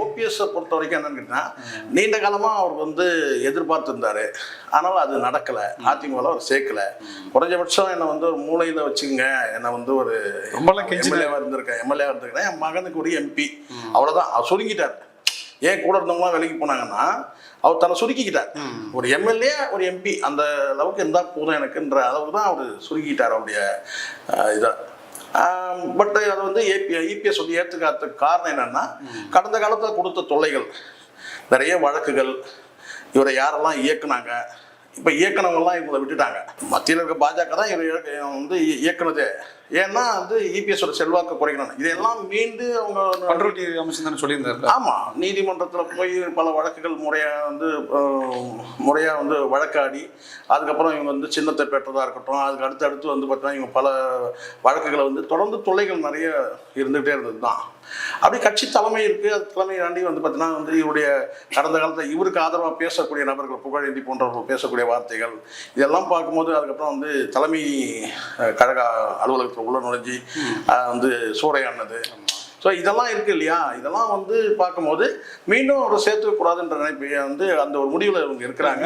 OPS பொறுத்த வரைக்கும் என்னன்னு கேட்டா, நீண்ட காலமா அவர் வந்து எதிர்பார்த்திருந்தாரு. ஆனால் அது நடக்கல. அதிமுகவில் அவர் சேர்க்கல. குறைஞ்சபட்சம் என்னை வந்து ஒரு மூலையில வச்சுங்க, என்னை வந்து ஒரு எம்எல்ஏவா இருந்திருக்கேன், என் மகனுக்கு ஒரு எம்பி, அவ்வளவுதான். அவர் சுருங்கிட்டார். ஏன் கூட இருந்தவங்களாம் வேலைக்கு போனாங்கன்னா அவர் தன்னை சுருக்கிக்கிட்டார். ஒரு எம்எல்ஏ ஒரு எம்பி அந்த அளவுக்கு இருந்தால் போதும் எனக்குன்ற அளவுக்கு தான் அவர் சுருக்கிட்டார் அவருடைய இதை. பட் அதை வந்து இபிஎஸ் வந்து ஏற்றுக்காததுக்கு காரணம் என்னன்னா, கடந்த காலத்தில் கொடுத்த தொல்லைகள், நிறைய வழக்குகள், இவரை யாரெல்லாம் இயக்குனாங்க, இப்போ இயக்குனவங்கலாம் இவங்களை விட்டுட்டாங்க. மத்தியில் இருக்க பாஜக தான் இவர் வந்து இயக்குனதே. ஏன்னா வந்து இபிஎஸோட செல்வாக்கு குறைக்கணும். இதெல்லாம் மீண்டு அவங்க கண்ட்ரோல் அமைச்சு தானே சொல்லியிருந்தாரு. ஆமாம், நீதிமன்றத்தில் போய் பல வழக்குகள் முறையாக வந்து வழக்காடி, அதுக்கப்புறம் இவங்க வந்து சின்னத்தை பெற்றதாக இருக்கட்டும், அதுக்கு அடுத்து வந்து பார்த்தீங்கன்னா இவங்க பல வழக்குகளை வந்து தொடர்ந்து தொல்லைகள் நிறைய இருந்துகிட்டே இருந்தது தான். அப்படி கட்சி தலைமை இருக்குது. அது தலைமை தாண்டி வந்து பார்த்தீங்கன்னா வந்து இவருடைய கடந்த காலத்தில் இவருக்கு ஆதரவாக பேசக்கூடிய நபர்கள், புகழேந்தி போன்றவர்கள் பேசக்கூடிய வார்த்தைகள், இதெல்லாம் பார்க்கும்போது அதுக்கப்புறம் வந்து தலைமை கழக அலுவலகத்தில் உள்ள நுழைஞ்சி வந்து சூறையானது. ஸோ இதெல்லாம் இருக்கு இல்லையா, இதெல்லாம் வந்து பார்க்கும்போது மீண்டும் ஒரு சேர்த்துக்கூடாதுன்ற நினைப்பு வந்து அந்த ஒரு முடிவில் இவங்க இருக்கிறாங்க.